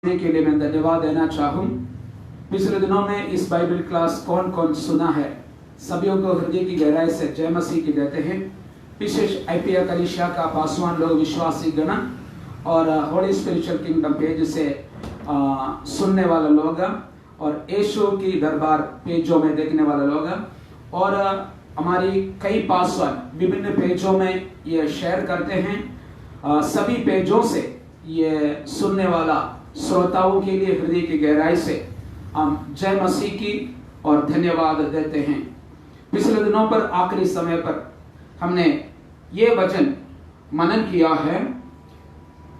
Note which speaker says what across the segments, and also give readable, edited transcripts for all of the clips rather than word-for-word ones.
Speaker 1: के लिए मैं धन्यवाद देना चाहूँ। पिछले दिनों में इस बाइबल क्लास कौन कौन सुना है, सभी को हृदय की गहराई से जय मसीह की देते हैं। विशेष आईपीए कलीसिया का पासवान लोग, विश्वासी गण और होली स्पिरिचुअल किंगडम पेज से सुनने वाले लोग और यीशु की दरबार पेजों में देखने वाले लोग और हमारी कई पासवान विभिन्न पेजों में ये शेयर करते हैं। सभी पेजों से ये सुनने वाला श्रोताओं के लिए हृदय की गहराई से हम जय मसीह की और धन्यवाद देते हैं। पिछले दिनों पर आखिरी समय पर हमने ये वचन मनन किया है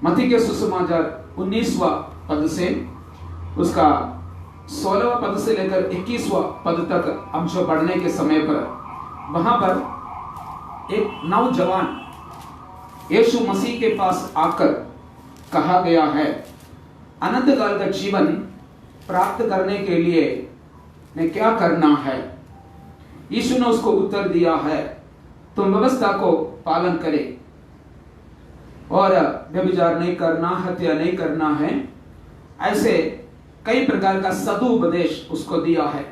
Speaker 1: मत्ती के सुसमाचार 19वां पद से उसका 16वां पद से लेकर 21वां पद तक हम जो पढ़ने के समय पर वहां पर एक नौजवान यीशु मसीह के पास आकर कहा गया है, अनंत काल का जीवन प्राप्त करने के लिए मैं क्या करना है। यीशु ने उसको उत्तर दिया है, तुम व्यवस्था को पालन करे और व्यभिचार नहीं करना, हत्या नहीं करना है, ऐसे कई प्रकार का सदुपदेश उसको दिया है।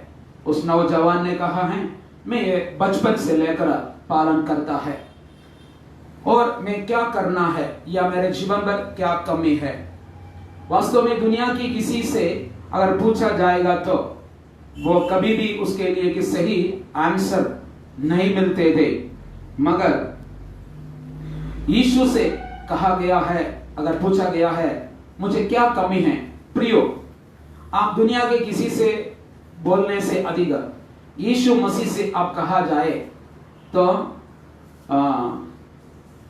Speaker 1: उस नौजवान ने कहा है, मैं ये बचपन से लेकर पालन करता है और मैं क्या करना है या मेरे जीवन पर क्या कमी है। वास्तव में दुनिया की किसी से अगर पूछा जाएगा तो वो कभी भी उसके लिए कि सही आंसर नहीं मिलते थे, मगर यीशु से कहा गया है, अगर पूछा गया है मुझे क्या कमी है, प्रियो आप दुनिया के किसी से बोलने से अधिक यीशु मसीह से आप कहा जाए तो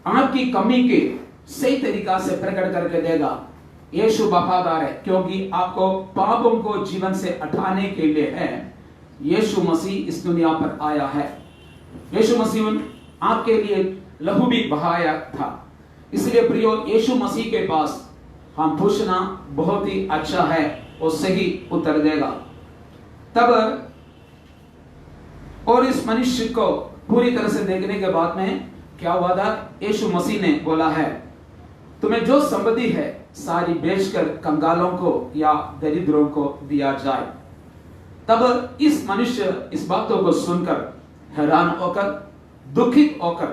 Speaker 1: आपकी कमी के सही तरीका से प्रकट करके देगा। यीशु वफादार है क्योंकि आपको पापों को जीवन से हटाने के लिए है। यीशु मसीह इस दुनिया पर आया है। यीशु मसीह आपके लिए लहू भी बहाया था। इसलिए प्रियो यीशु मसीह के पास हम पूछना बहुत ही अच्छा है, वो सही उत्तर देगा। तब और इस मनुष्य को पूरी तरह से देखने के बाद में क्या हुआ था, यीशु मसीह ने बोला है तुम्हें जो संपत्ति है सारी बेचकर कंगालों को या दरिद्रों को दिया जाए। तब इस मनुष्य इस बातों को सुनकर हैरान होकर दुखित होकर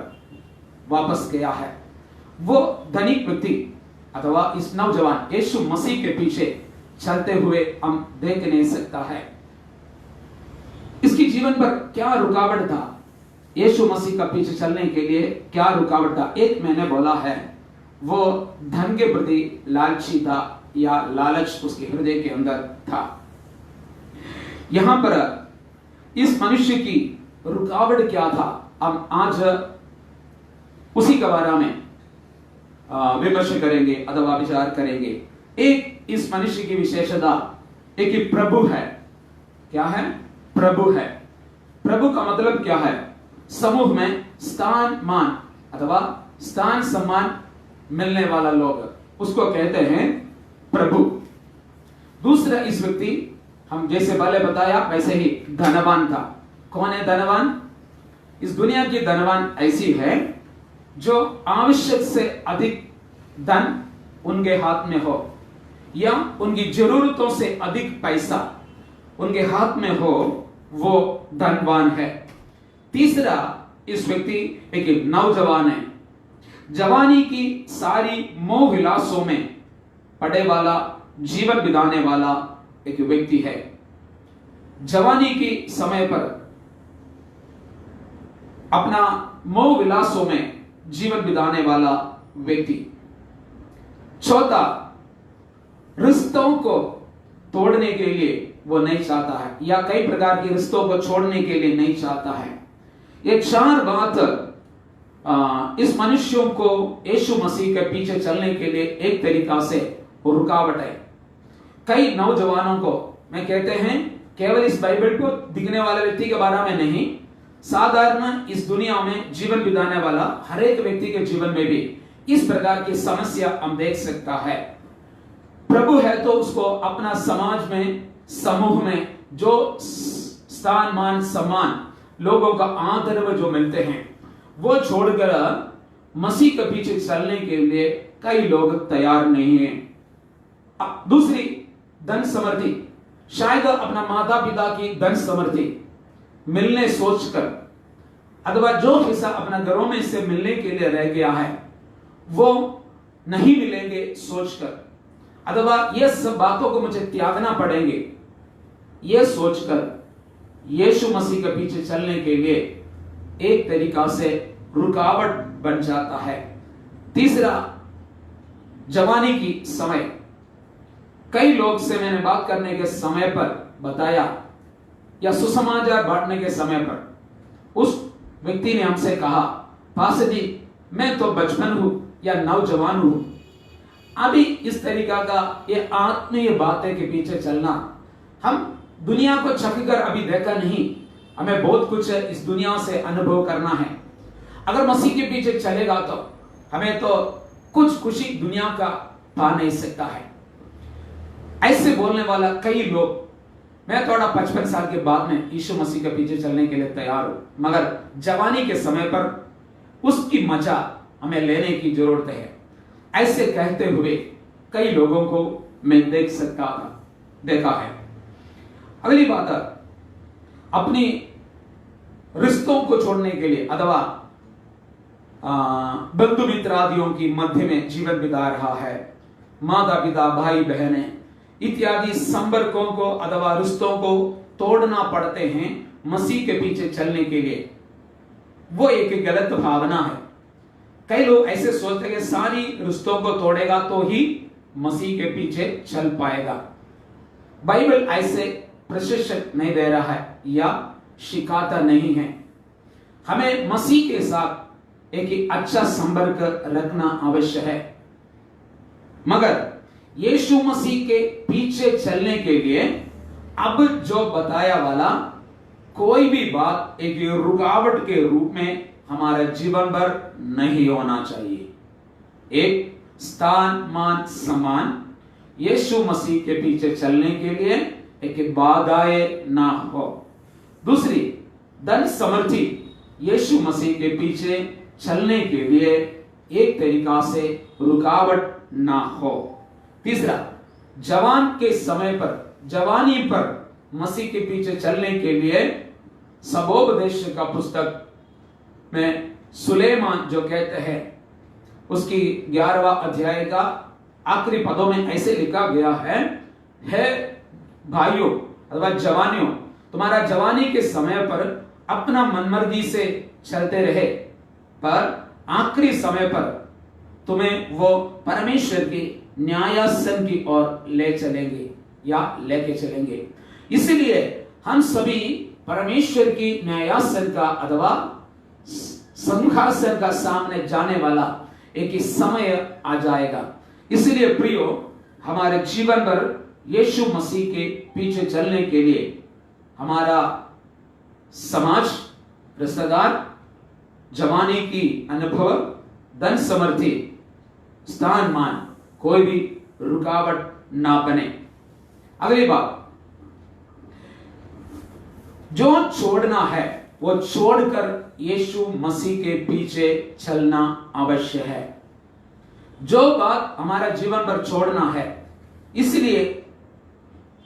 Speaker 1: वापस गया है। वो धनिक व्यक्ति अथवा इस नौजवान यीशु मसीह के पीछे चलते हुए हम देख नहीं सकता है। इसकी जीवन पर क्या रुकावट था, यीशु मसीह का पीछे चलने के लिए क्या रुकावट था। एक मैंने बोला है वो धन के प्रति लालची था या लालच उसके हृदय के अंदर था। यहां पर इस मनुष्य की रुकावट क्या था, हम आज उसी के बारे में विमर्श करेंगे अथवा विचार करेंगे। एक इस मनुष्य की विशेषता एक ही प्रभु है। क्या है? प्रभु है। प्रभु का मतलब क्या है? समूह में स्थान मान अथवा स्थान सम्मान मिलने वाला लोग, उसको कहते हैं प्रभु। दूसरा इस व्यक्ति हम जैसे पहले बताया वैसे ही धनवान था। कौन है धनवान? इस दुनिया की धनवान ऐसी है जो आवश्यक से अधिक धन उनके हाथ में हो या उनकी जरूरतों से अधिक पैसा उनके हाथ में हो, वो धनवान है। तीसरा इस व्यक्ति एक नौजवान है, जवानी की सारी मोह विलासों में पड़े वाला, जीवन बिताने वाला एक व्यक्ति है। जवानी के समय पर अपना मोह विलासों में जीवन बिताने वाला व्यक्ति। चौथा, रिश्तों को तोड़ने के लिए वो नहीं चाहता है या कई प्रकार के रिश्तों को छोड़ने के लिए नहीं चाहता है। ये चार बात इस मनुष्यों को यीशु मसीह के पीछे चलने के लिए एक तरीका से रुकावट है। कई नौजवानों को मैं कहते हैं केवल इस बाइबल को दिखने वाले व्यक्ति के बारे में नहीं, साधारण इस दुनिया में जीवन बिताने वाला हर एक व्यक्ति के जीवन में भी इस प्रकार की समस्या हम देख सकता है। प्रभु है तो उसको अपना समाज में, समूह में जो स्थान मान सम्मान लोगों का आदर जो मिलते हैं वो छोड़कर मसीह के पीछे चलने के लिए कई लोग तैयार नहीं हैं। दूसरी धन समृद्धि, शायद अपना माता पिता की धन समृद्धि मिलने सोचकर अथवा जो हिस्सा अपना घरों में से मिलने के लिए रह गया है वो नहीं मिलेंगे सोचकर, अथवा ये सब बातों को मुझे त्यागना पड़ेंगे ये सोचकर यीशु मसीह के पीछे चलने के लिए एक तरीका से रुकावट बन जाता है। तीसरा, जवानी की समय। कई लोग से मैंने बात करने के समय पर बताया या सुसमाचार बांटने के समय पर उस व्यक्ति ने हमसे कहा, पास्टर जी मैं तो बचपन हूं या नौजवान हूं, अभी इस तरीका का ये आत्मीय बातें के पीछे चलना, हम दुनिया को छककर अभी देखा नहीं, हमें बहुत कुछ इस दुनिया से अनुभव करना है, अगर मसीह के पीछे चलेगा तो हमें तो कुछ खुशी दुनिया का पा नहीं सकता है। ऐसे बोलने वाला कई लोग, मैं थोड़ा 55 साल के बाद में यीशु मसीह के पीछे चलने के लिए तैयार हूं, मगर जवानी के समय पर उसकी मजा हमें लेने की जरूरत है, ऐसे कहते हुए कई लोगों को मैं देखा है। अगली बात, अपनी रिश्तों को छोड़ने के लिए अथवा बंधु मित्रादियों की मध्य में जीवन बिता रहा है, माता पिता भाई बहनें इत्यादि संपर्कों को अथवा रिश्तों को तोड़ना पड़ते हैं मसीह के पीछे चलने के लिए, वो एक गलत भावना है। कई लोग ऐसे सोचते हैं कि सारी रिश्तों को तोड़ेगा तो ही मसीह के पीछे चल पाएगा। बाइबल ऐसे प्रशिक्षण नहीं दे रहा है या सिखाता नहीं है। हमें मसीह के साथ एक अच्छा संपर्क रखना आवश्य है, मगर यीशु मसीह के पीछे चलने के लिए अब जो बताया वाला कोई भी बात एक रुकावट के रूप में हमारे जीवन भर नहीं होना चाहिए। एक स्थान मान सम्मान यीशु मसीह के पीछे चलने के लिए एक बाधाएं ना हो। दूसरी, धन समृद्धि यीशु मसीह के पीछे चलने के लिए एक तरीका से रुकावट ना हो। तीसरा, जवान के समय पर जवानी पर मसीह के पीछे चलने के लिए सबोपदेश का पुस्तक में सुलेमान जो कहते हैं उसकी 11वां अध्याय का आखिरी पदों में ऐसे लिखा गया है भाइयों अथवा जवानियों, तुम्हारा जवानी के समय पर अपना मनमर्जी से चलते रहे, पर आखिरी समय पर तुम्हें वो परमेश्वर की न्यायासन की ओर ले चलेंगे या लेके चलेंगे। इसलिए हम सभी परमेश्वर की न्यायासन का अथवा सिंहासन का सामने जाने वाला एक समय आ जाएगा। इसलिए प्रियो, हमारे जीवन पर यीशु मसीह के पीछे चलने के लिए हमारा समाज, रिश्तेदार, जवानी की अनुभव, धन समृद्धि, स्थान मान कोई भी रुकावट ना बने। अगली बात, जो छोड़ना है वो छोड़कर यीशु मसीह के पीछे चलना अवश्य है। जो बात हमारा जीवन पर छोड़ना है, इसलिए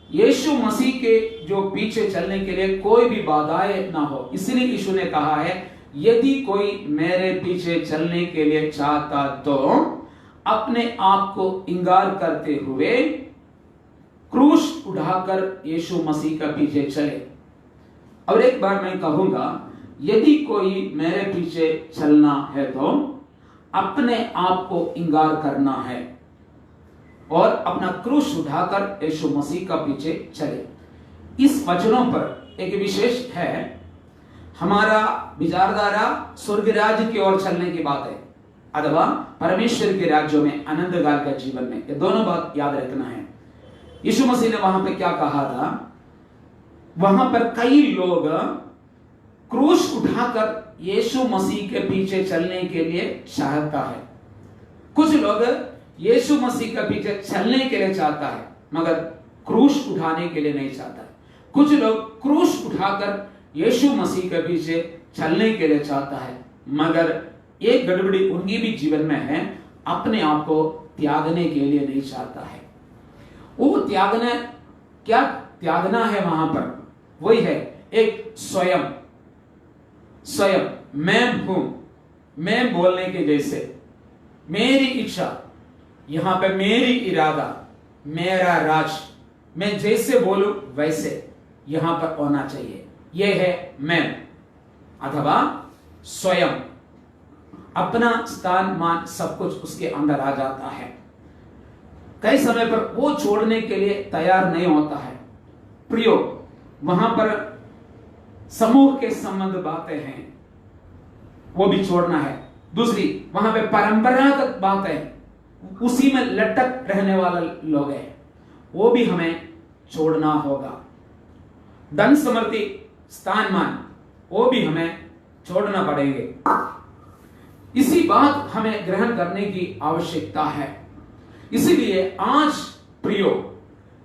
Speaker 1: यीशु मसीह के जो पीछे चलने के लिए कोई भी बाधाएं ना हो। इसलिए यीशु ने कहा है, यदि कोई मेरे पीछे चलने के लिए चाहता तो अपने आप को इंकार करते हुए क्रूस उठाकर यीशु मसीह का पीछे चले। और एक बार मैं कहूंगा, यदि कोई मेरे पीछे चलना है तो अपने आप को इंकार करना है और अपना क्रूस उठाकर यीशु मसीह का पीछे चले। इस वचनों पर एक विशेष है, हमारा विचारधारा स्वर्ग राज्य की ओर चलने की बात है अथवा परमेश्वर के राज्यों में आनंद काल का जीवन में, ये दोनों बात याद रखना है। यीशु मसीह ने वहां पे क्या कहा था, वहां पर कई लोग क्रूस उठाकर यीशु मसीह के पीछे चलने के लिए चाहता है। कुछ लोग यीशु मसीह के पीछे चलने के लिए चाहता है मगर क्रूस उठाने के लिए नहीं चाहता है। कुछ लोग क्रूस उठाकर यीशु मसीह के पीछे चलने के लिए चाहता है मगर एक गड़बड़ी उनकी भी जीवन में है, अपने आप को त्यागने के लिए नहीं चाहता है। वो त्यागना, क्या त्यागना है वहां पर? वही है एक स्वयं। स्वयं मैं हूं, मैं बोलने के जैसे, मेरी इच्छा, यहां पे मेरी इरादा, मेरा राज, मैं जैसे बोलूं वैसे यहां पर होना चाहिए। यह है मैं अथवा स्वयं। अपना स्थान मान सब कुछ उसके अंदर आ जाता है। कई समय पर वो छोड़ने के लिए तैयार नहीं होता है। प्रियो, वहां पर समूह के संबंध बातें हैं, वो भी छोड़ना है। दूसरी, वहां पे परंपरागत बातें, उसी में लटक रहने वाले लोग हैं, वो भी हमें छोड़ना होगा। धन समृद्धि स्थान मान, वो भी हमें छोड़ना पड़ेंगे। इसी बात हमें ग्रहण करने की आवश्यकता है। इसीलिए आज प्रियो,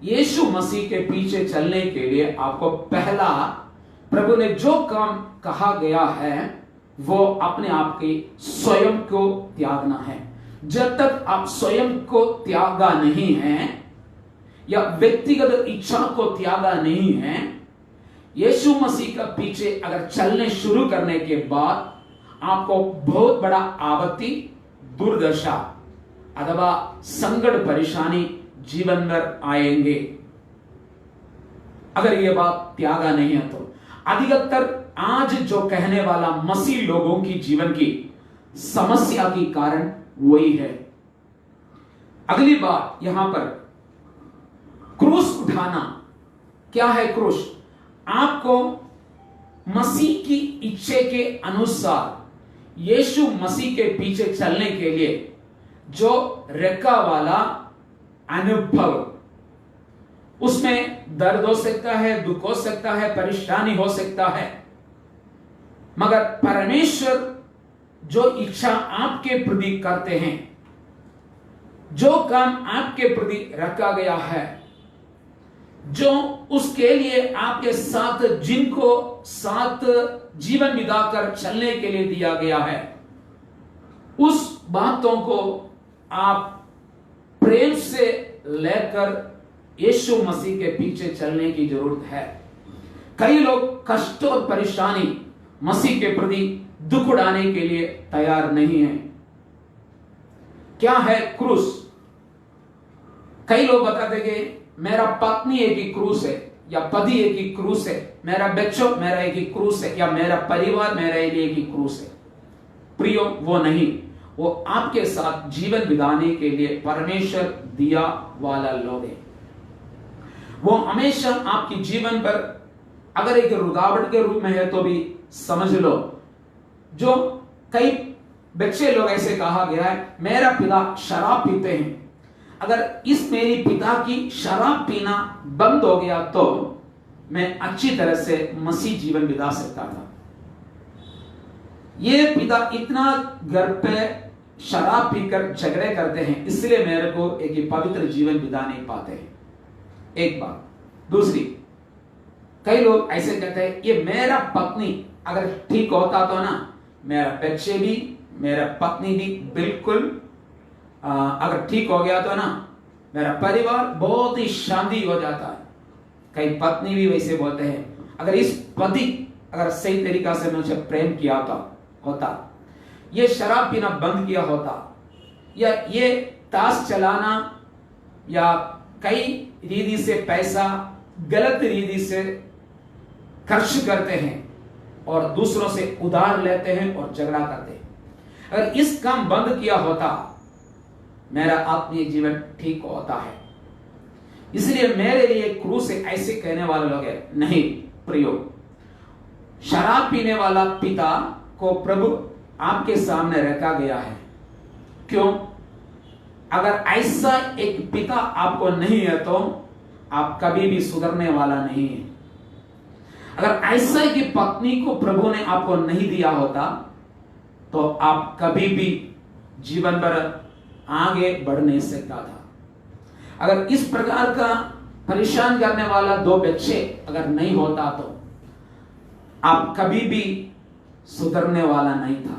Speaker 1: यीशु मसीह के पीछे चलने के लिए आपको पहला प्रभु ने जो काम कहा गया है वो अपने आप के स्वयं को त्यागना है। जब तक आप स्वयं को त्यागा नहीं है या व्यक्तिगत इच्छा को त्यागा नहीं है, यीशु मसीह का पीछे अगर चलने शुरू करने के बाद आपको बहुत बड़ा आपत्ति, दुर्दशा अथवा संकट, परेशानी जीवन में आएंगे। अगर यह बात त्यागा नहीं है तो अधिकतर आज जो कहने वाला मसीह लोगों की जीवन की समस्या की कारण वही है। अगली बात यहां पर क्रूस उठाना। क्या है क्रूस? आपको मसीह की इच्छा के अनुसार यीशु मसीह के पीछे चलने के लिए जो रेखा वाला अनुभव, उसमें दर्द हो सकता है, दुख हो सकता है, परेशानी हो सकता है, मगर परमेश्वर जो इच्छा आपके प्रति करते हैं, जो काम आपके प्रति रखा गया है, जो उसके लिए आपके साथ, जिनको साथ जीवन बिताकर चलने के लिए दिया गया है, उस बातों को आप प्रेम से लेकर यीशु मसीह के पीछे चलने की जरूरत है। कई लोग कष्ट और परेशानी, मसीह के प्रति दुख उड़ाने के लिए तैयार नहीं है। क्या है क्रूस? कई लोग बताते कि मेरा पत्नी एक ही क्रूस है, या पति एक ही क्रूस है, मेरा बच्चों मेरा एक ही क्रूस है, या मेरा परिवार मेरा एक ही क्रूस है। प्रियो, वो नहीं, वो आपके साथ जीवन बिताने के लिए परमेश्वर दिया वाला लोग है। वो हमेशा आपके जीवन पर अगर एक रुकावट के रूप में है तो भी समझ लो। जो कई बच्चे लोग ऐसे कहा गया है, मेरा पिता शराब पीते हैं, अगर इस मेरी पिता की शराब पीना बंद हो गया तो मैं अच्छी तरह से मसीह जीवन बिता सकता था। ये पिता इतना घर पे शराब पीकर झगड़े करते हैं, इसलिए मेरे को एक पवित्र जीवन बिता नहीं पाते हैं। एक बात। दूसरी, कई लोग ऐसे कहते हैं, ये मेरा पत्नी अगर ठीक होता तो ना, मेरा बच्चे भी, मेरा पत्नी भी बिल्कुल अगर ठीक हो गया तो ना, मेरा परिवार बहुत ही शांति हो जाता है। कई पत्नी भी वैसे बोलते हैं, अगर इस पति अगर सही तरीका से मुझे प्रेम किया होता, ये शराब पीना बंद किया होता, या ये ताश चलाना या कई रीति से पैसा गलत रीति से खर्च करते हैं और दूसरों से उधार लेते हैं और झगड़ा करते हैं, अगर इस काम बंद किया होता, मेरा आत्मीय जीवन ठीक होता है। इसलिए मेरे लिए क्रूस है, ऐसे कहने वाले लोग हैं। नहीं प्रियो, शराब पीने वाला पिता को प्रभु आपके सामने रखा गया है। क्यों? अगर ऐसा एक पिता आपको नहीं है तो आप कभी भी सुधरने वाला नहीं है। अगर ऐसा की पत्नी को प्रभु ने आपको नहीं दिया होता तो आप कभी भी जीवन भर आगे बढ़ नहीं सकता था। अगर इस प्रकार का परेशान करने वाला दो बच्चे अगर नहीं होता तो आप कभी भी सुधरने वाला नहीं था।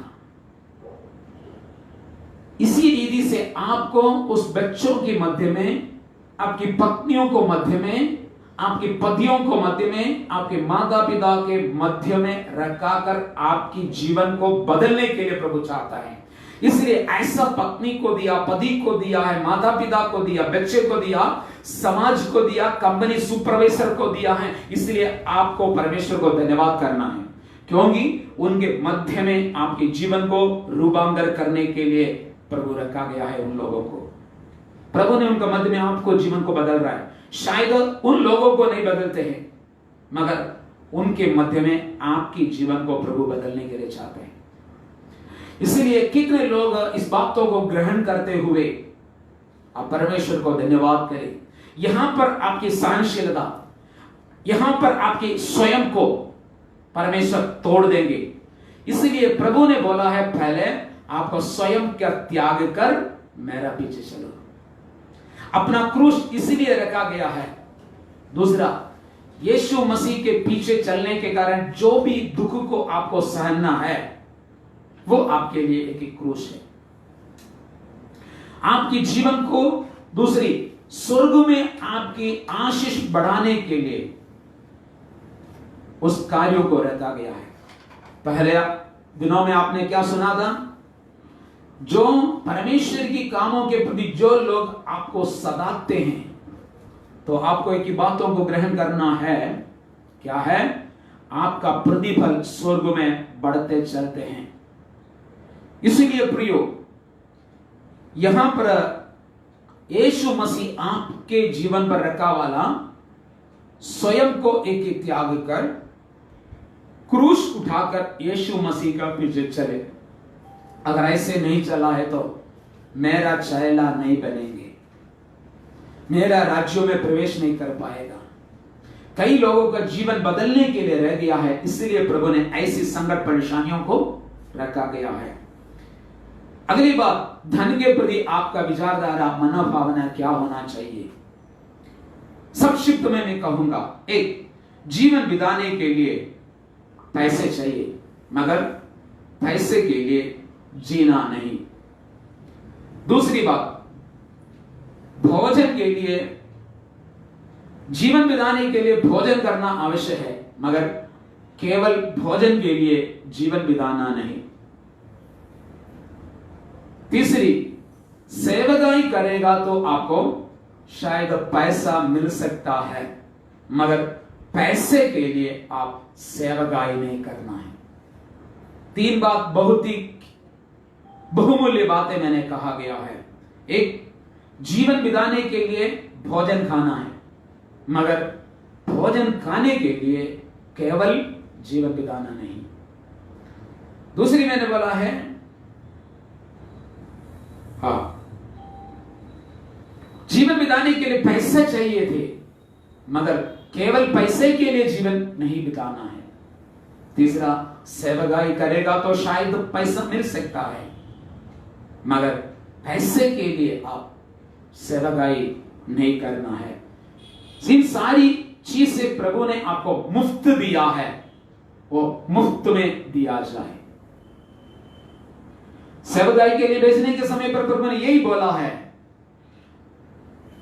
Speaker 1: इसी रीति से आपको उस बच्चों के मध्य में आपकी पत्नियों को मध्य में, आपके पतियों को मध्य में, आपके माता पिता के मध्य में रखाकर आपकी जीवन को बदलने के लिए प्रभु चाहता है। इसलिए ऐसा पत्नी को दिया, पति को दिया है, माता पिता को दिया, बच्चे को दिया, समाज को दिया, कंपनी सुपरवाइजर को दिया है। इसलिए आपको परमेश्वर को धन्यवाद करना है, क्योंकि उनके मध्य में आपके जीवन को रूपांतर करने के लिए प्रभु रखा गया है। उन लोगों को प्रभु ने उनका मध्य में आपको जीवन को बदल रहा है। शायद उन लोगों को नहीं बदलते हैं, मगर उनके मध्य में आपकी जीवन को प्रभु बदलने के लिए चाहते हैं। इसलिए कितने लोग इस बातों को ग्रहण करते हुए आप परमेश्वर को धन्यवाद करें। यहां पर आपकी सहनशीलता, यहां पर आपके स्वयं को परमेश्वर तोड़ देंगे। इसलिए प्रभु ने बोला है, पहले आपको स्वयं का त्याग कर मेरा पीछे चलो। अपना क्रूस इसीलिए रखा गया है। दूसरा, यीशु मसीह के पीछे चलने के कारण जो भी दुख को आपको सहना है, वो आपके लिए एक क्रूस है। आपके जीवन को, दूसरी, स्वर्ग में आपकी आशीष बढ़ाने के लिए उस कार्यों को रखा गया है। पहले दिनों में आपने क्या सुना था? जो परमेश्वर की कामों के प्रति जो लोग आपको सदाते हैं, तो आपको एक ही बातों को ग्रहण करना है। क्या है? आपका प्रतिफल स्वर्ग में बढ़ते चलते हैं। इसलिए प्रियो, यहां पर यीशु मसीह आपके जीवन पर रखा वाला स्वयं को एक त्याग कर, क्रूस उठाकर यीशु मसीह का पीछे चले। अगर ऐसे नहीं चला है तो मेरा चेला नहीं बनेंगे, मेरा राज्यों में प्रवेश नहीं कर पाएगा। कई लोगों का जीवन बदलने के लिए रह गया है, इसलिए प्रभु ने ऐसी संकट परेशानियों को रखा गया है। अगली बात, धन के प्रति आपका विचारधारा, मनोभावना क्या होना चाहिए? संक्षिप्त में मैं कहूंगा, एक, जीवन बिताने के लिए पैसे चाहिए, मगर पैसे के लिए जीना नहीं। दूसरी बात, भोजन के लिए, जीवन बिताने के लिए भोजन करना आवश्यक है, मगर केवल भोजन के लिए जीवन बिताना नहीं। तीसरी, सेवकाई करेगा तो आपको शायद पैसा मिल सकता है, मगर पैसे के लिए आप सेवकाई नहीं करना है। तीन बात बहुत ही बहुमूल्य बातें मैंने कहा गया है। एक, जीवन बिताने के लिए भोजन खाना है, मगर भोजन खाने के लिए केवल जीवन बिताना नहीं। दूसरी मैंने बोला है, जीवन बिताने के लिए पैसे चाहिए थे, मगर केवल पैसे के लिए जीवन नहीं बिताना है। तीसरा, सेवकाई करेगा तो शायद पैसा मिल सकता है, मगर पैसे के लिए आप सेवकाई नहीं करना है। इन सारी चीजें प्रभु ने आपको मुफ्त दिया है, वो मुफ्त में दिया जाए। सेवकाई के लिए भेजने के समय पर प्रभु ने यही बोला है,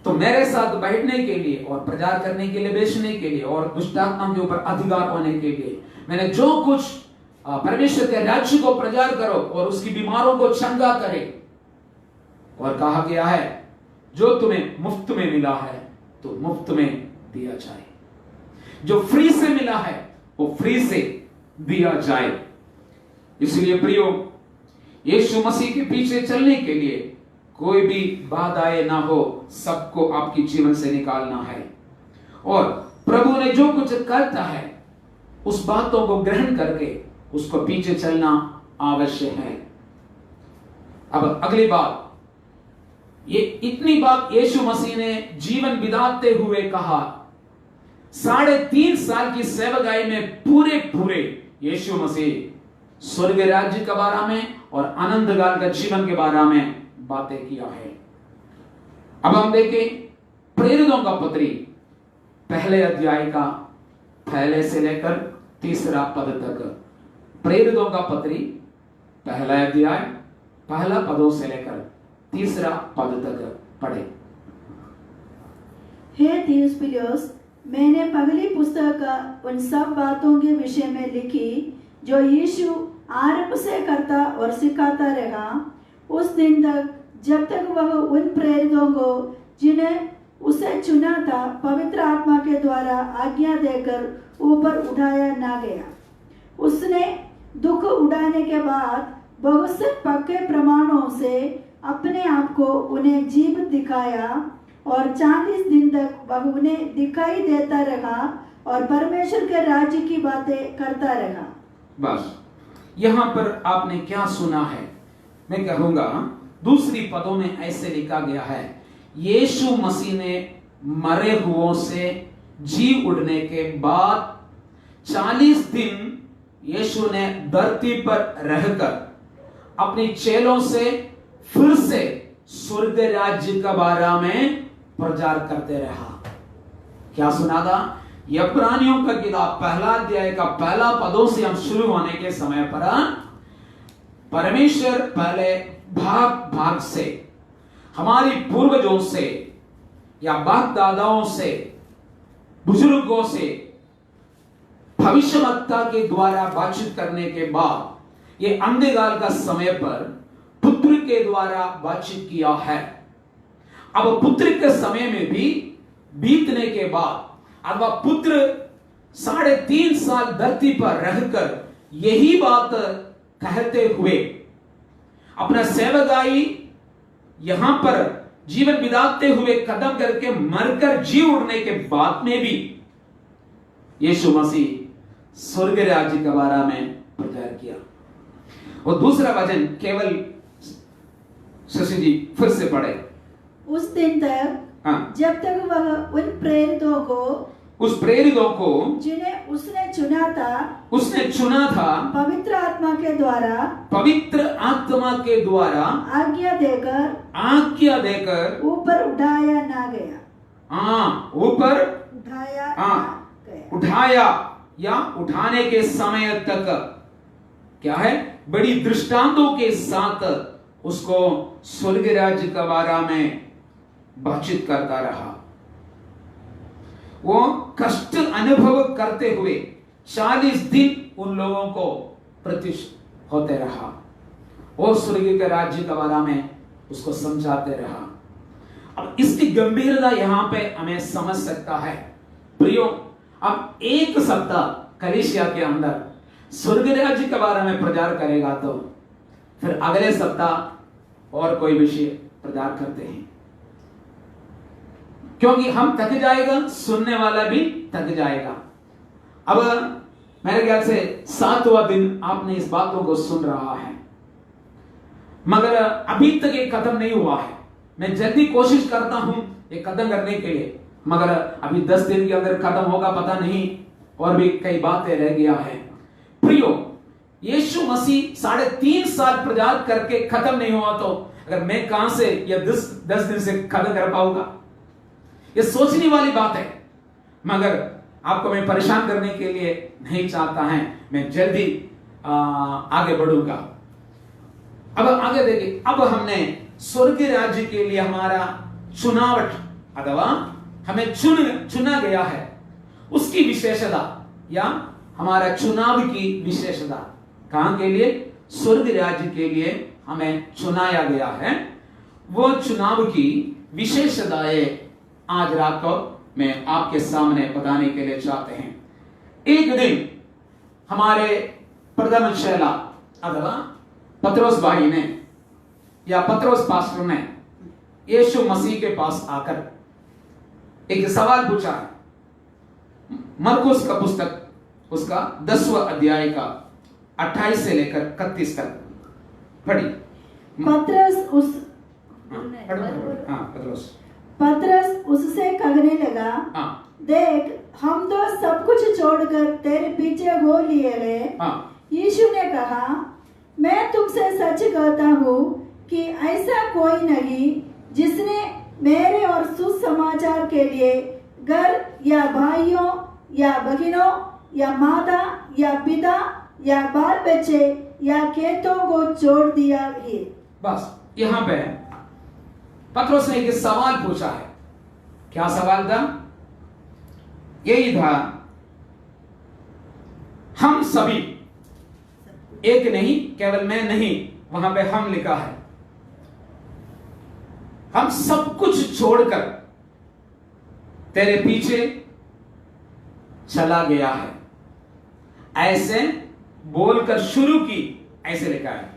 Speaker 1: तो मेरे साथ बैठने के लिए और प्रचार करने के लिए, बेचने के लिए और दुष्टात्मा के ऊपर अधिकार होने के लिए मैंने जो कुछ परमेश्वर के राज्य को प्रचार करो और उसकी बीमारों को चंगा करे। और कहा गया है, जो तुम्हें मुफ्त में मिला है तो मुफ्त में दिया जाए, जो फ्री से मिला है वो फ्री से दिया जाए। इसलिए प्रियो, यीशु मसीह के पीछे चलने के लिए कोई भी बाधाएं ना हो, सबको आपके जीवन से निकालना है। और प्रभु ने जो कुछ करता है उस बातों को ग्रहण करके उसको पीछे चलना आवश्यक है। अब अगली बात, ये इतनी बात यीशु मसीह ने जीवन बिताते हुए कहा। 3.5 साल की सेवकाई में पूरे यीशु मसीह स्वर्ग राज्य के बारे में और अनंत काल का जीवन के बारे में बातें किया है। अब हम देखें प्रेरितों का पत्री, पहले अध्याय का पहले से लेकर 3 पद तक। प्रेरितों का पत्री पहला अध्याय पहला पदों से लेकर 3 पद तक पढ़े।
Speaker 2: हे थियोफिलुस, मैंने पहली पुस्तक उन सब बातों के विषय में लिखी जो यीशु आरंभ से करता और सिखाता रहा, उस दिन तक जब तक वह उन प्रेरितों को जिन्हें उसे चुना था पवित्र आत्मा के द्वारा आज्ञा देकर ऊपर उठाया ना गया। उसने दुख उठाने के बाद बहुत से पक्के प्रमाणों से अपने आप को उन्हें जीवित दिखाया और 40 दिन तक वह उन्हें दिखाई देता रहा और परमेश्वर के राज्य की बातें करता रहा।
Speaker 1: बस यहाँ पर आपने क्या सुना है? मैं कहूंगा दूसरी पदों में ऐसे लिखा गया है, यीशु मसीह ने मरे हुओं से जी उठने के बाद 40 दिन यीशु ने धरती पर रहकर अपने चेलों से फिर से स्वर्ग राज्य के बारे में प्रचार करते रहा। क्या सुना था? इब्रानियों का किताब पहला अध्याय का पहला पदों से हम शुरू होने के समय पर परमेश्वर पहले भाग भाग से हमारी पूर्वजों से या बाप दादाओं से बुजुर्गों से भविष्यवक्ता के द्वारा बातचीत करने के बाद ये अंधकाल का समय पर पुत्र के द्वारा बातचीत किया है। अब पुत्र के समय में भी बीतने के बाद अब पुत्र 3.5 साल धरती पर रहकर यही बात कहते हुए अपना सेवकाई यहां पर जीवन बिताते हुए कदम करके मरकर जी उड़ने के बाद में भी यीशु मसीह स्वर्ग राज्य के बारे में प्रचार किया। और दूसरा वचन केवल शशि जी फिर से पढ़े।
Speaker 2: उस दिन तक जब तक वह उन प्रेरितों को जिन्हें उसने चुना था पवित्र आत्मा के द्वारा आज्ञा देकर ऊपर उठाया ना गया।
Speaker 1: ऊपर उठाया या उठाने के समय तक क्या है, बड़ी दृष्टांतों के साथ उसको स्वर्ग राज्य के बारे में बातचीत करता रहा। वो कष्ट अनुभव करते हुए 40 दिन उन लोगों को प्रतीक्षा होते रहा और स्वर्ग के राज्य के बारे में उसको समझाते रहा। अब इसकी गंभीरता यहां पे हमें समझ सकता है। प्रियो, अब एक सप्ताह कलीसिया के अंदर स्वर्ग राज्य के बारे में प्रचार करेगा तो फिर अगले सप्ताह और कोई विषय प्रचार करते हैं, क्योंकि हम थक जाएगा, सुनने वाला भी थक जाएगा। अब मेरे ख्याल से 7वां दिन आपने इस बातों को सुन रहा है, मगर अभी तक ये खत्म नहीं हुआ है। मैं जल्दी कोशिश करता हूं ये खत्म करने के लिए, मगर अभी 10 दिन के अंदर खत्म होगा पता नहीं, और भी कई बातें रह गया है। प्रियो, यीशु मसीह 3.5 साल प्रचार करके खत्म नहीं हुआ तो अगर मैं कहां से या 10 दिन से खत्म कर पाऊंगा? ये सोचने वाली बात है, मगर आपको मैं परेशान करने के लिए नहीं चाहता है। मैं जल्दी आगे बढ़ूंगा। अब आगे देखिए, अब हमने स्वर्ग राज्य के लिए हमारा चुनावट अथवा हमें चुना गया है, उसकी विशेषता या हमारा चुनाव की विशेषता कहां के लिए? स्वर्ग राज्य के लिए हमें चुनाया गया है। वो चुनाव की विशेषताएं आज रात को मैं आपके सामने बताने के लिए चाहते हैं। एक दिन हमारे प्रधान शैला अथवा पत्रोस भाई ने या पत्रोस पास्टर ने यीशु मसीह के पास आकर एक सवाल पूछा है। मरकुस का पुस्तक उसका 10वां अध्याय का 28 से लेकर 31 तक पढ़ी।
Speaker 2: पतरस उससे कहने लगा, देख, हम तो सब कुछ छोड़कर तेरे पीछे हो लिए हैं। यीशु ने कहा, मैं तुमसे सच कहता हूँ कि ऐसा कोई नहीं जिसने मेरे और सुसमाचार के लिए घर या भाइयों या बहनों या माता या पिता या बाल बच्चे या खेतों को छोड़ दिया है।
Speaker 1: बस यहाँ पे पत्रोस ने एक सवाल पूछा है। क्या सवाल था? यही था, हम सभी, एक नहीं, केवल मैं नहीं, वहां पे हम लिखा है, हम सब कुछ छोड़कर तेरे पीछे चला गया है, ऐसे बोलकर शुरू की, ऐसे लिखा है,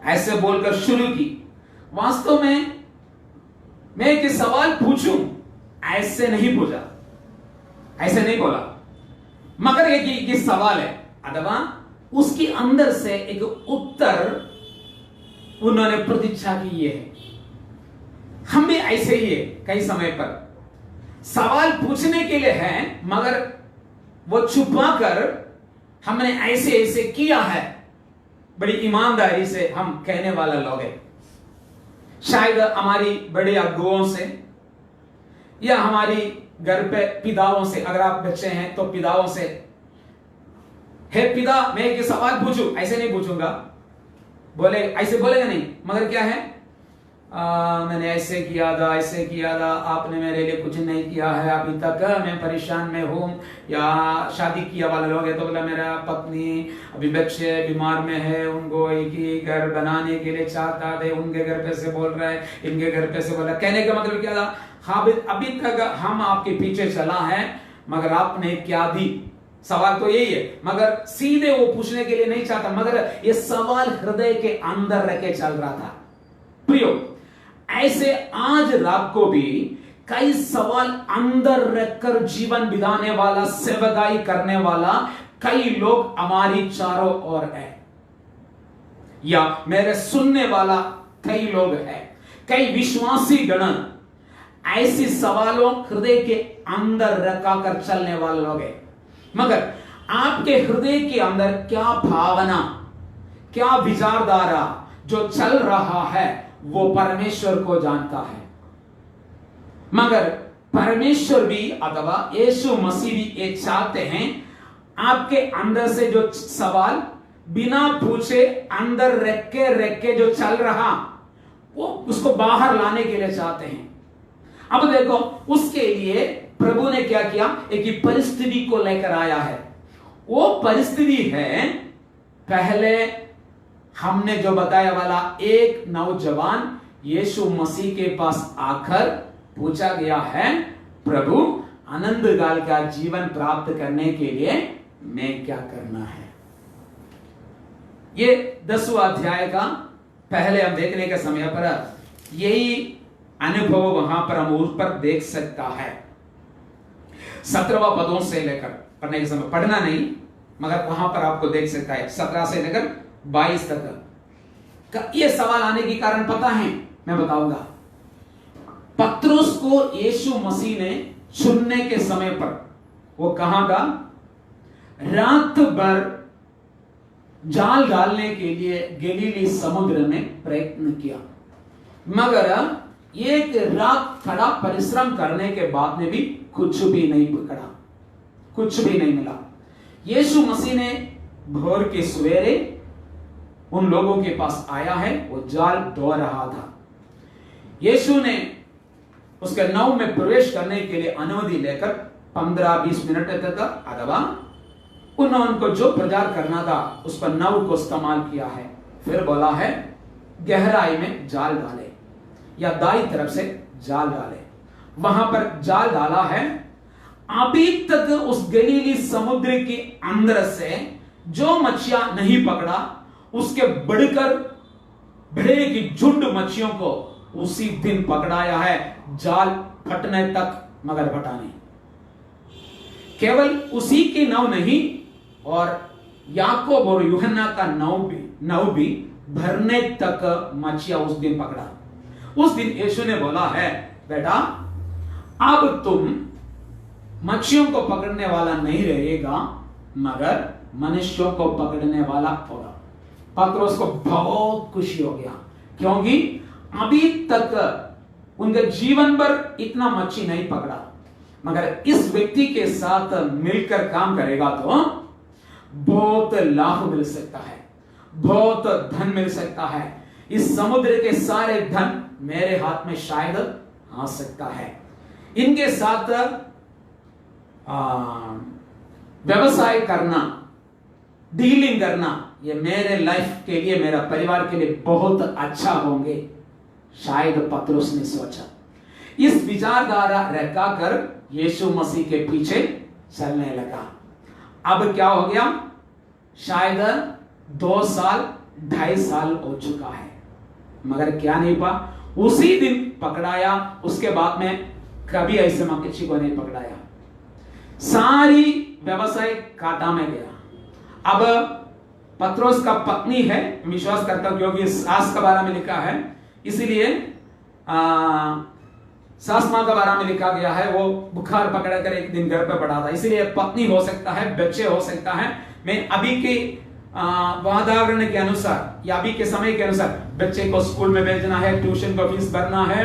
Speaker 1: ऐसे बोलकर शुरू की। वास्तव में मैं एक सवाल पूछूं, ऐसे नहीं पूछा, ऐसे नहीं बोला, मगर एक सवाल है, अथवा उसके अंदर से एक उत्तर उन्होंने प्रतीक्षा की है। हम भी ऐसे ही है, कई समय पर सवाल पूछने के लिए है, मगर वो छुपाकर हमने ऐसे ऐसे किया है, बड़ी ईमानदारी से हम कहने वाला लोग हैं। शायद हमारी बड़े अगुओं से या हमारी घर पे पिताओं से, अगर आप बच्चे हैं तो पिताओं से, हे पिता मैं एक सवाल पूछूं, ऐसे नहीं पूछूंगा, बोले ऐसे बोलेगा नहीं, मगर क्या है, मैंने ऐसे किया था, आपने मेरे लिए कुछ नहीं किया है अभी तक, मैं परेशान में हूं। या शादी किया वाले लोग है तो बोला मेरा पत्नी अभी बच्चे बीमार में है, उनको एक ही घर बनाने के लिए चाहता थे, उनके घर पे से बोल रहा है, इनके घर पे से बोला। कहने का मतलब क्या था, हाँ अभी तक हम आपके पीछे चला है, मगर आपने क्या दी? सवाल तो यही है, मगर सीधे वो पूछने के लिए नहीं चाहता, मगर ये सवाल हृदय के अंदर रख के चल रहा था। प्रियो, ऐसे आज रात को भी कई सवाल अंदर रखकर जीवन बिताने वाला, सेवकाई करने वाला कई लोग हमारी चारों ओर है, या मेरे सुनने वाला कई लोग हैं, कई विश्वासी गण ऐसे सवालों हृदय के अंदर रखा कर चलने वाले लोग हैं। मगर आपके हृदय के अंदर क्या भावना, क्या विचारधारा जो चल रहा है, वो परमेश्वर को जानता है। मगर परमेश्वर भी अथवा यीशु मसीह भी ये चाहते हैं, आपके अंदर से जो सवाल बिना पूछे अंदर रख के जो चल रहा, वो उसको बाहर लाने के लिए चाहते हैं। अब देखो, उसके लिए प्रभु ने क्या किया, एक ही परिस्थिति को लेकर आया है। वो परिस्थिति है, पहले हमने जो बताया वाला, एक नौजवान यीशु मसीह के पास आकर पूछा गया है, प्रभु आनंद काल का जीवन प्राप्त करने के लिए मैं क्या करना है? ये 10वां अध्याय का पहले हम देखने के समय पर यही अनुभव वहां पर हम उस पर देख सकता है। 17वां पदों से लेकर पढ़ने के समय, पढ़ना नहीं मगर वहां पर आपको देख सकता है, 17 से लेकर 22 तक। ये सवाल आने के कारण पता है, मैं बताऊंगा। पत्रुस को यीशु मसीह ने चुनने के समय पर वो कहां था? रात भर जाल डालने के लिए गलीली समुद्र में प्रयत्न किया, मगर एक रात खड़ा परिश्रम करने के बाद में भी कुछ भी नहीं पकड़ा, कुछ भी नहीं मिला। यीशु मसीह ने भोर के सवेरे उन लोगों के पास आया है, वो जाल धो रहा था। यीशु ने उसके नाव में प्रवेश करने के लिए अनुमति लेकर 15-20 मिनट तक अथवा उनको जो प्रचार करना था उस पर नाव को इस्तेमाल किया है। फिर बोला है गहराई में जाल डाले या दाई तरफ से जाल डाले, वहां पर जाल डाला है। अभी तक उस गलीली समुद्र के अंदर से जो मछलियां नहीं पकड़ा, उसके बढ़कर बड़े की झुंड मछलियों को उसी दिन पकड़ाया है, जाल फटने तक, मगर फटा नहीं। केवल उसी की नाव नहीं, और याकूब और यूहन्ना का नाव भी भरने तक मछलियां उस दिन पकड़ा। उस दिन यीशु ने बोला है, बेटा अब तुम मछलियों को पकड़ने वाला नहीं रहेगा, मगर मनुष्यों को पकड़ने वाला होगा। पतरस को बहुत खुशी हो गया, क्योंकि अभी तक उनके जीवन भर इतना मच्छी नहीं पकड़ा, मगर इस व्यक्ति के साथ मिलकर काम करेगा तो बहुत लाभ मिल सकता है, बहुत धन मिल सकता है। इस समुद्र के सारे धन मेरे हाथ में शायद आ सकता है। इनके साथ व्यवसाय करना, डीलिंग करना, ये मेरे लाइफ के लिए, मेरा परिवार के लिए बहुत अच्छा होंगे। शायद पतरस ने सोचा। इस विचारधारा रखाकर यीशु मसीह के पीछे चलने लगा। अब क्या हो गया? शायद 2 साल 2.5 साल हो चुका है, मगर क्या नहीं हुआ। उसी दिन पकड़ाया, उसके बाद में कभी ऐसे में किसी को नहीं पकड़ाया। सारी व्यवसाय काटा में गया। अब पतरस का पत्नी है, विश्वास करता हूं क्योंकि सास के बारे में लिखा है, इसीलिए सास मां के बारे में लिखा गया है। वो बुखार पकड़कर एक दिन घर पे पड़ा था, इसीलिए पत्नी हो सकता है, बच्चे हो सकता है। मैं अभी के वातावरण के अनुसार या अभी के समय के अनुसार बच्चे को स्कूल में भेजना है, ट्यूशन का फीस भरना है,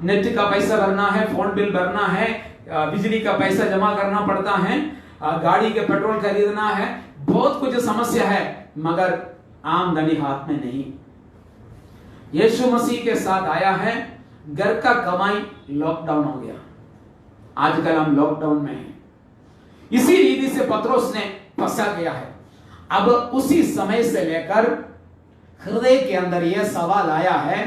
Speaker 1: नेट का पैसा भरना है, फोन बिल भरना है, बिजली का पैसा जमा करना पड़ता है, गाड़ी के पेट्रोल खरीदना है, बहुत कुछ समस्या है, मगर आमदनी हाथ में नहीं। यीशु मसीह के साथ आया है, घर का कमाई लॉकडाउन हो गया। आजकल हम लॉकडाउन में हैं। इसी रीति से पतरस ने फंसा गया है। अब उसी समय से लेकर हृदय के अंदर यह सवाल आया है,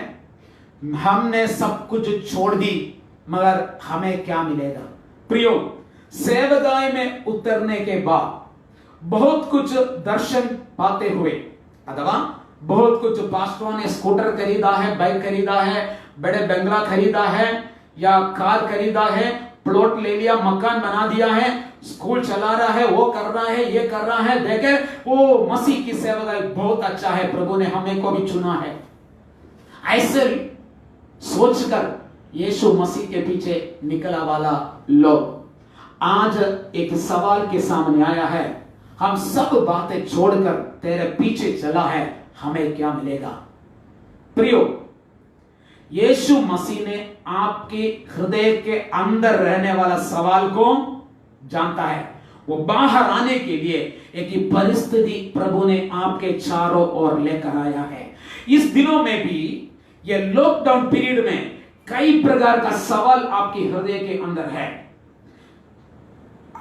Speaker 1: हमने सब कुछ छोड़ दी, मगर हमें क्या मिलेगा? प्रियो, सेवकाई में उतरने के बाद बहुत कुछ दर्शन पाते हुए, अथवा बहुत कुछ पास्टरों ने स्कूटर खरीदा है, बाइक खरीदा है, बड़े बंगला खरीदा है या कार खरीदा है, प्लॉट ले लिया, मकान बना दिया है, स्कूल चला रहा है, वो कर रहा है, ये कर रहा है, देखे वो मसीह की सेवकाई बहुत अच्छा है, प्रभु ने हमें को भी चुना है। ऐसे सोचकर यीशु मसीह के पीछे निकला वाला लोग आज एक सवाल के सामने आया है, हम सब बातें छोड़कर तेरे पीछे चला है, हमें क्या मिलेगा? प्रियो, यीशु मसीह ने आपके हृदय के अंदर रहने वाला सवाल को जानता है। वो बाहर आने के लिए एक ही परिस्थिति प्रभु ने आपके चारों ओर लेकर आया है। इस दिनों में भी, ये लॉकडाउन पीरियड में कई प्रकार का सवाल आपके हृदय के अंदर है।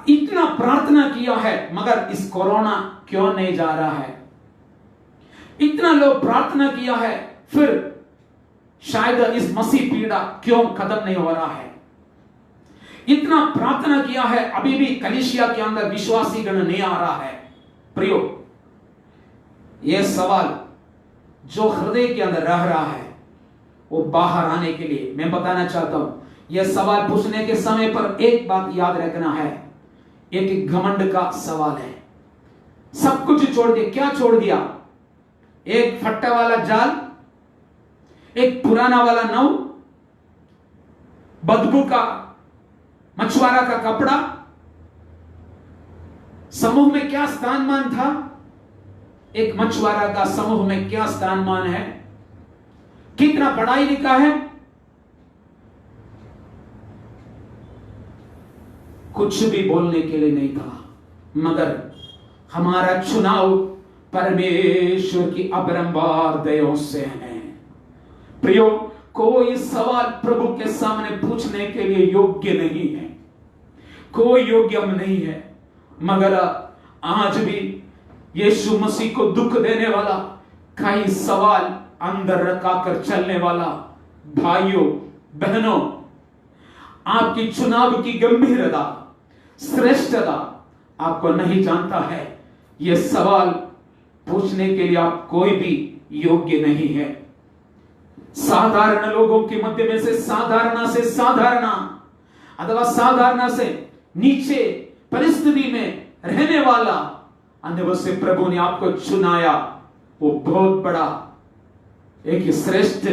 Speaker 1: इतना प्रार्थना किया है, मगर इस कोरोना क्यों नहीं जा रहा है? इतना लोग प्रार्थना किया है, फिर शायद इस मसीह पीड़ा क्यों खत्म नहीं हो रहा है? इतना प्रार्थना किया है, अभी भी कलीसिया के अंदर विश्वासी गण नहीं आ रहा है। प्रियो, यह सवाल जो हृदय के अंदर रह रहा है, वो बाहर आने के लिए मैं बताना चाहता हूं। यह सवाल पूछने के समय पर एक बात याद रखना है, एक घमंड का सवाल है। सब कुछ छोड़ दिया। क्या छोड़ दिया? एक फट्टे वाला जाल, एक पुराना वाला नाव, बदबू का मछुआरा का कपड़ा। समूह में क्या स्थानमान था? एक मछुआरा का समूह में क्या स्थानमान है? कितना पढ़ाई लिखा है? कुछ भी बोलने के लिए नहीं था, मगर हमारा चुनाव परमेश्वर की अपरंपार दया से है। प्रियो, कोई सवाल प्रभु के सामने पूछने के लिए योग्य नहीं है, कोई योग्य हम नहीं है, मगर आज भी यीशु मसीह को दुख देने वाला कई सवाल अंदर रखाकर चलने वाला भाइयों बहनों, आपकी चुनाव की गंभीरता, श्रेष्ठता आपको नहीं जानता है। यह सवाल पूछने के लिए आप कोई भी योग्य नहीं है। साधारण लोगों के मध्य में से साधारण अथवा साधारण से नीचे परिस्थिति में रहने वाला अनुभव से प्रभु ने आपको चुनाया। वो बहुत बड़ा एक श्रेष्ठ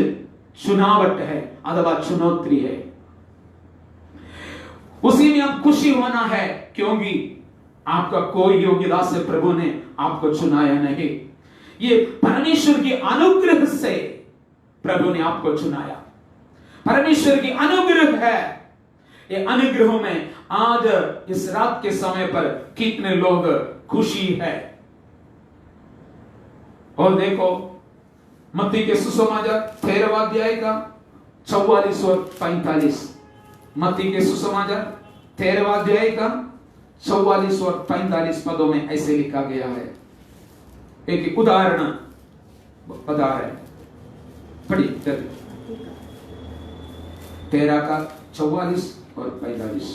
Speaker 1: चुनावट है अथवा चुनौती है। उसी में आप खुशी होना है, क्योंकि आपका कोई योग्यता से प्रभु ने आपको चुनाया नहीं। ये परमेश्वर की अनुग्रह से प्रभु ने आपको चुनाया। परमेश्वर की अनुग्रह है। ये अनुग्रह में आज इस रात के समय पर कितने लोग खुशी है। और देखो मत्ती के सुसमाचार 13वां अध्याय का 44 और 45, मत्ती के सुसमाचार 13वां अध्याय का 44 और 45 पदों में ऐसे लिखा गया है। एक उदाहरण बता रहे, पढ़िए 13 का 44 और 45।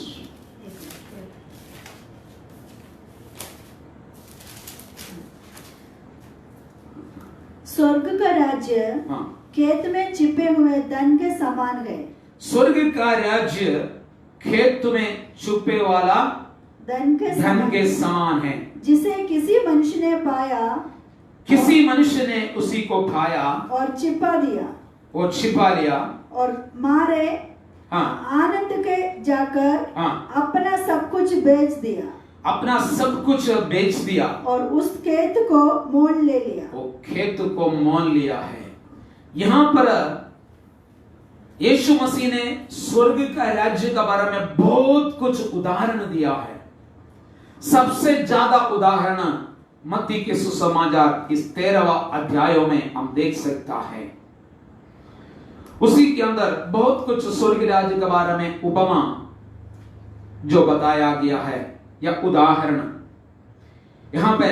Speaker 2: स्वर्ग का राज्य खेत में छिपे हुए धन के समान है।
Speaker 1: स्वर्ग का राज्य खेत में छुपे वाला धन के समान है,
Speaker 2: जिसे किसी मनुष्य ने पाया,
Speaker 1: किसी मनुष्य ने उसी को पाया
Speaker 2: और छिपा दिया,
Speaker 1: और छिपा लिया,
Speaker 2: और मारे आनंद के जाकर अपना सब कुछ बेच दिया,
Speaker 1: अपना सब कुछ बेच दिया, और
Speaker 2: उस खेत को मोल ले लिया।
Speaker 1: वो खेत को मोल लिया है। यहां पर यीशु मसीह ने स्वर्ग का राज्य के बारे में बहुत कुछ उदाहरण दिया है। सबसे ज्यादा उदाहरण मत्ती के सुसमाचार इस 13वां अध्यायों में हम देख सकता है। उसी के अंदर बहुत कुछ स्वर्ग राज्य के बारे में उपमा जो बताया गया है या उदाहरण। यहां पे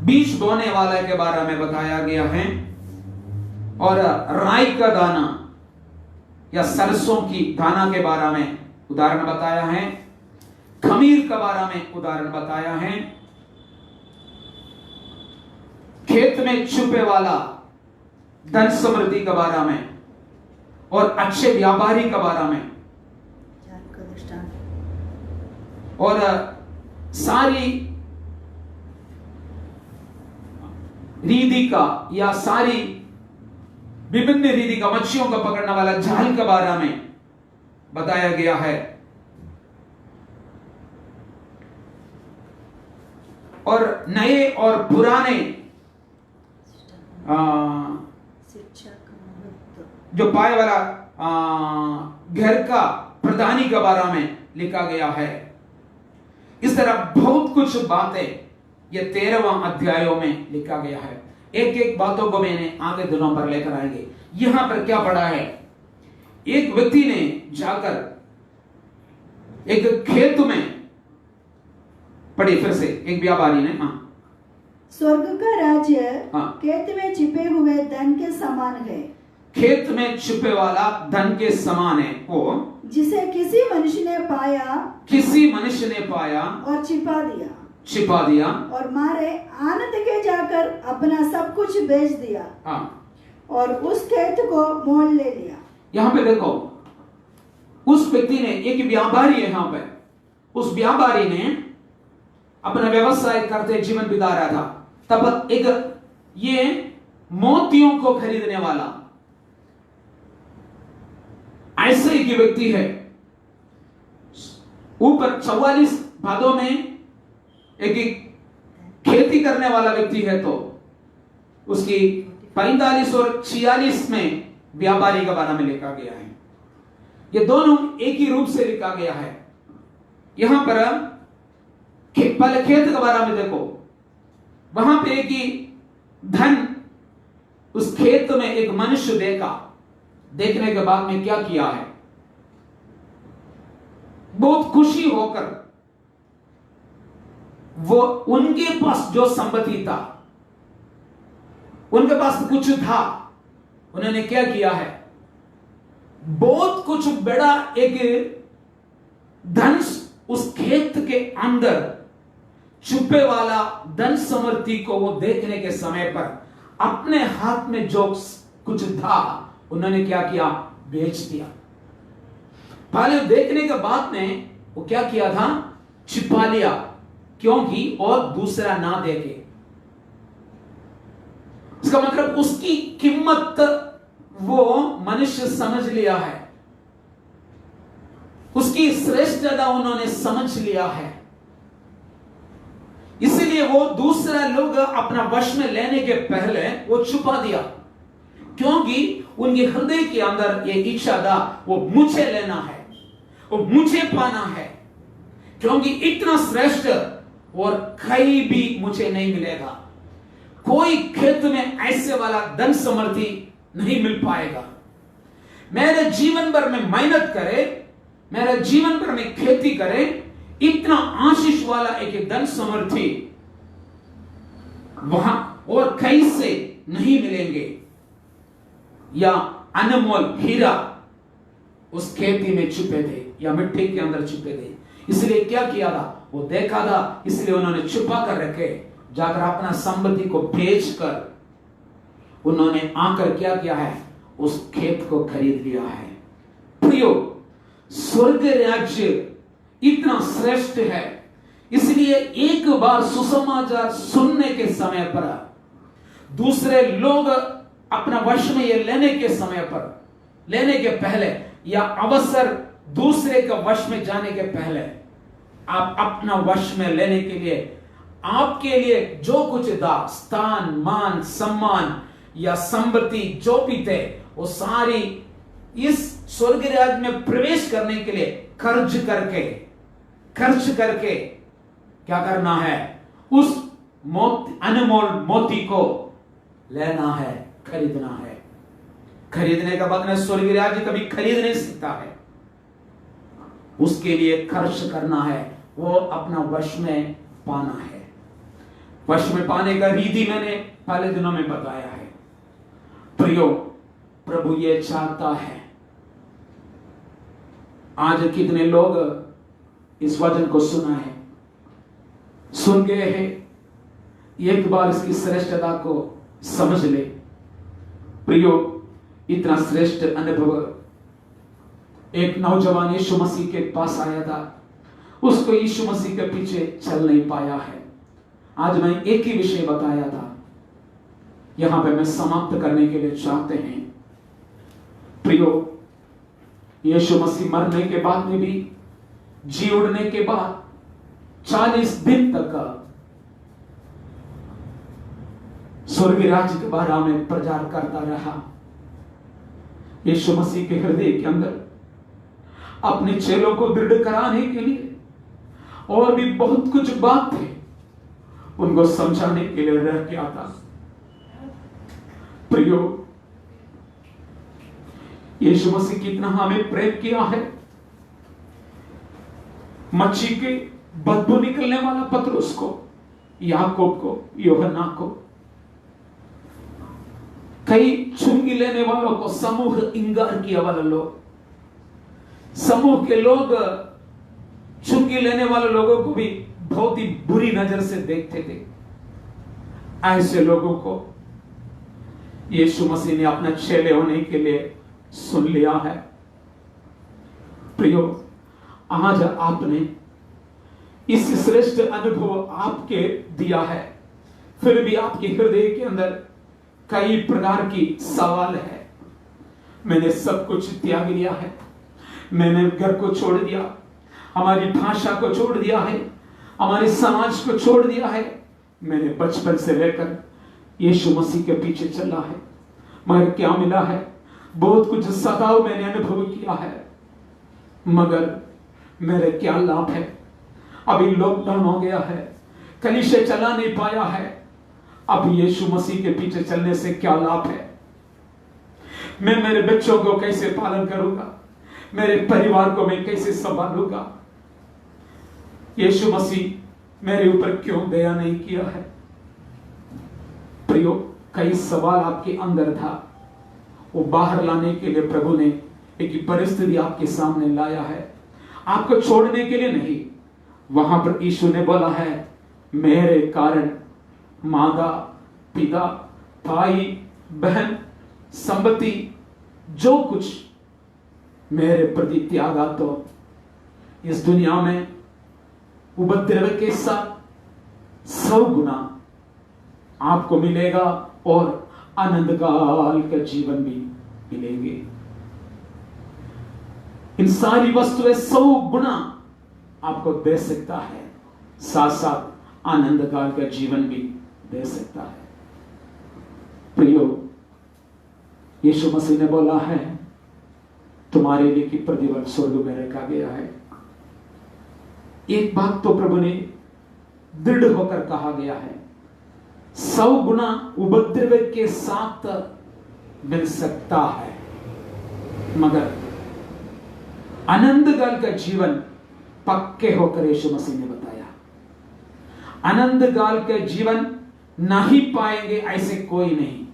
Speaker 1: बीज बोने वाले के बारे में बताया गया है, और राई का दाना या सरसों की दाना के बारे में उदाहरण बताया है, खमीर के बारे में उदाहरण बताया है, खेत में छुपे वाला धन समृद्धि के बारे में, और अच्छे व्यापारी के बारे में, और सारी रीति का या सारी विभिन्न रीति का मच्छियों का पकड़ने वाला जाल के बारे में बताया गया है। और नए और पुराने जो पाए वाला घर का प्रधानी के बारे में लिखा गया है। इस तरह बहुत कुछ बातें ये 13वां अध्यायों में लिखा गया है। एक एक बातों को मैंने आगे दिनों पर लेकर आएंगे। यहां पर क्या पढ़ा है, एक व्यक्ति ने जाकर एक खेत में, पढ़ी फिर से, एक व्यापारी ने,
Speaker 2: स्वर्ग का राज्य खेत में छिपे हुए धन के समान है।
Speaker 1: खेत में छिपे वाला धन के समान है, वो
Speaker 2: जिसे किसी मनुष्य ने पाया,
Speaker 1: किसी मनुष्य ने पाया
Speaker 2: और छिपा दिया, और मारे आनंद के जाकर अपना सब कुछ बेच दिया, और उस खेत को मोल ले लिया। यहाँ पे देखो,
Speaker 1: उस व्यक्ति ने, एक व्यापारी है यहाँ पे, उस व्यापारी ने अपना व्यवसाय करते जीवन बिता रहा था। तब एक ये मोतियों को खरीदने वाला ऐसे एक व्यक्ति है। ऊपर 44 भादों में एक खेती करने वाला व्यक्ति है, तो उसकी 45 और 46 में व्यापारी का बारे में लिखा गया है। ये दोनों एक ही रूप से लिखा गया है। यहां पर पहले खेत के बारे में देखो, वहां पे एक ही धन उस खेत में एक मनुष्य देखा। देखने के बाद में क्या किया है, बहुत खुशी होकर वो उनके पास जो संपत्ति था, उनके पास कुछ था, उन्होंने क्या किया है, बहुत कुछ बड़ा एक धन उस खेत के अंदर छुपे वाला धन समृद्धि को वो देखने के समय पर अपने हाथ में जो कुछ था उन्होंने क्या किया, बेच दिया। पहले देखने के बाद में वो क्या किया था, छिपा लिया, क्योंकि और दूसरा ना देखे। इसका मतलब उसकी कीमत वो मनुष्य समझ लिया है, उसकी श्रेष्ठता उन्होंने समझ लिया है। इसलिए वो दूसरा लोग अपना वश में लेने के पहले वो छुपा दिया, क्योंकि उनके हृदय के अंदर ये इच्छा था, वो मुझे लेना है, वो मुझे पाना है, क्योंकि इतना श्रेष्ठ और कहीं भी मुझे नहीं मिलेगा। कोई खेत में ऐसे वाला धन समृद्धि नहीं मिल पाएगा। मेरे जीवन भर में मेहनत करे, मेरे जीवन भर में खेती करे, इतना आशीष वाला एक धन समृद्धि वहां और कहीं से नहीं मिलेंगे, या अनमोल हीरा उस खेती में छुपे थे या मिट्टी के अंदर छुपे थे। इसलिए क्या किया था, वो देखा था, इसलिए उन्होंने छुपा कर रखे। जाकर अपना संपत्ति को बेचकर उन्होंने आकर क्या किया है, उस खेत को खरीद लिया है। प्रियो, स्वर्ग राज्य इतना श्रेष्ठ है, इसलिए एक बार सुसमाचार सुनने के समय पर, दूसरे लोग अपना वश में ये लेने के समय पर, लेने के पहले, या अवसर दूसरे का वश में जाने के पहले, आप अपना वश में लेने के लिए, आपके लिए जो कुछ था, स्थान, मान, सम्मान या संपत्ति जो भी थे, वो सारी इस स्वर्ग राज्य में प्रवेश करने के लिए खर्च करके क्या करना है, उस अनमोल मोती को लेना है, खरीदना है। खरीदने का मतलब स्वर्ग राज्य कभी खरीद नहीं सकता है, उसके लिए खर्च करना है, वो अपना वश में पाना है। वश में पाने का रीति मैंने पहले दिनों में बताया है। प्रियो, प्रभु ये चाहता है, आज कितने लोग इस वचन को सुना है, सुन गए हैं, एक बार इसकी श्रेष्ठता को समझ ले। प्रियो, इतना श्रेष्ठ अनुभव, एक नौजवान यीशु मसीह के पास आया था, उसको यीशु मसीह के पीछे चल नहीं पाया है। आज मैं एक ही विषय बताया था, यहां पे मैं समाप्त करने के लिए चाहते हैं। प्रियो, यीशु मसीह मरने के बाद में भी, जी उड़ने के बाद 40 दिन तक स्वर्ग राज्य के बारे में प्रचार करता रहा। यीशु मसीह के हृदय के अंदर अपने चेलों को दृढ़ कराने के लिए और भी बहुत कुछ बात थे, उनको समझाने के लिए रह गया था। प्रियो, यीशु मसीह कितना हमें प्रेम किया है। मच्छी के बदबू निकलने वाला पतरस को, याकूब को, यूहन्ना को, कई चुंगी लेने वालों को, समूह इंकार किया वाले लोग, समूह के लोग चुंगी लेने वाले लोगों को भी बहुत ही बुरी नजर से देखते थे। ऐसे लोगों को यीशु मसीह ने अपना चेले होने के लिए सुन लिया है। प्रियो, आज आपने इस श्रेष्ठ अनुभव आपके दिया है, फिर भी आपके हृदय के अंदर कई प्रकार की सवाल है। मैंने सब कुछ त्याग लिया है, मैंने घर को छोड़ दिया, हमारी भाषा को छोड़ दिया है, हमारे समाज को छोड़ दिया है, मैंने बचपन से लेकर यीशु मसीह के पीछे चला है, मगर क्या मिला है? बहुत कुछ सताव मैंने अनुभव किया है, मगर मेरे क्या लाभ है? अभी लॉकडाउन हो गया है, कलीसिया चला नहीं पाया है, अब यीशु मसीह के पीछे चलने से क्या लाभ है? मैं मेरे बच्चों को कैसे पालन करूंगा? मेरे परिवार को मैं कैसे संभालूंगा? यीशु मसीह मेरे ऊपर क्यों दया नहीं किया है? प्रियो, कई सवाल आपके अंदर था, वो बाहर लाने के लिए प्रभु ने एक परिस्थिति आपके सामने लाया है, आपको छोड़ने के लिए नहीं। वहां पर यीशु ने बोला है, मेरे कारण माता, पिता, भाई, बहन, संपत्ति, जो कुछ मेरे प्रति त्यागा तो इस दुनिया में उपद्रव के साथ 100 गुना आपको मिलेगा और आनंद काल का जीवन भी मिलेंगे। इन सारी वस्तुएं 100 गुना आपको दे सकता है, साथ साथ आनंद काल का जीवन भी दे सकता है। प्रियो, यीशु मसीह ने बोला है, तुम्हारे लिए की प्रतिफल स्वर्ग में रखा गया है। एक बात तो प्रभु ने दृढ़ होकर कहा गया है, 100 गुना उपद्रव के साथ मिल सकता है। मगर अनंत काल का जीवन पक्के होकर यीशु मसीह ने बताया। अनंत काल के जीवन नहीं पाएंगे ऐसे कोई नहीं।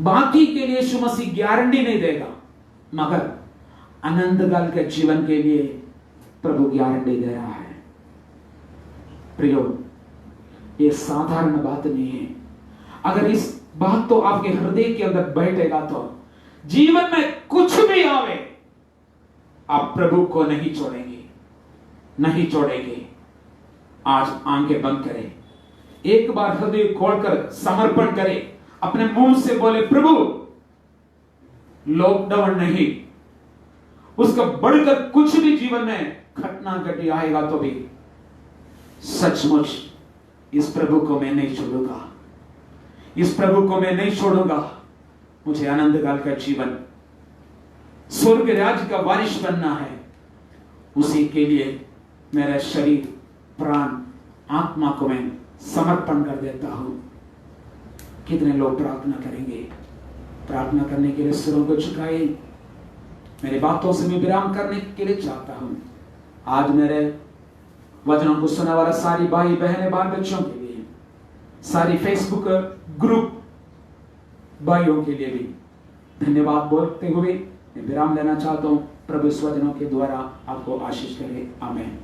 Speaker 1: बाकी के लिए यीशु मसीह गारंटी नहीं देगा, मगर अनंत काल के जीवन के लिए प्रभु गारंटी दे रहा है। प्रियो, ये साधारण बात नहीं है। अगर इस बात तो आपके हृदय के अंदर बैठेगा तो जीवन में कुछ भी आवे, आप प्रभु को नहीं छोड़ेंगे, नहीं छोड़ेंगे। आज आंखें बंद करें, एक बार हृदय खोलकर समर्पण करें, अपने मुंह से बोले, प्रभु लॉकडाउन नहीं, उसका बढ़कर कुछ भी जीवन में घटना घटी आएगा तो भी सचमुच इस प्रभु को मैं नहीं छोड़ूंगा, इस प्रभु को मैं नहीं छोड़ूंगा। मुझे अनंत काल का जीवन, स्वर्ग राज्य का वारिस बनना है। उसी के लिए मेरा शरीर, प्राण, आत्मा को मैं समर्पण कर देता हूं। कितने लोग प्रार्थना करेंगे? प्रार्थना करने के लिए सिरों को झुकाए। मेरी बातों से मैं विराम करने के लिए चाहता हूं। आज मेरे वचनों को सुनने वाला सारी भाई बहनें, बाल बच्चों के लिए, सारी फेसबुक ग्रुप भाइयों के लिए भी धन्यवाद बोलते हुए मैं विराम लेना चाहता हूं। प्रभु इस वचनों के द्वारा आपको आशीष करे। आमीन।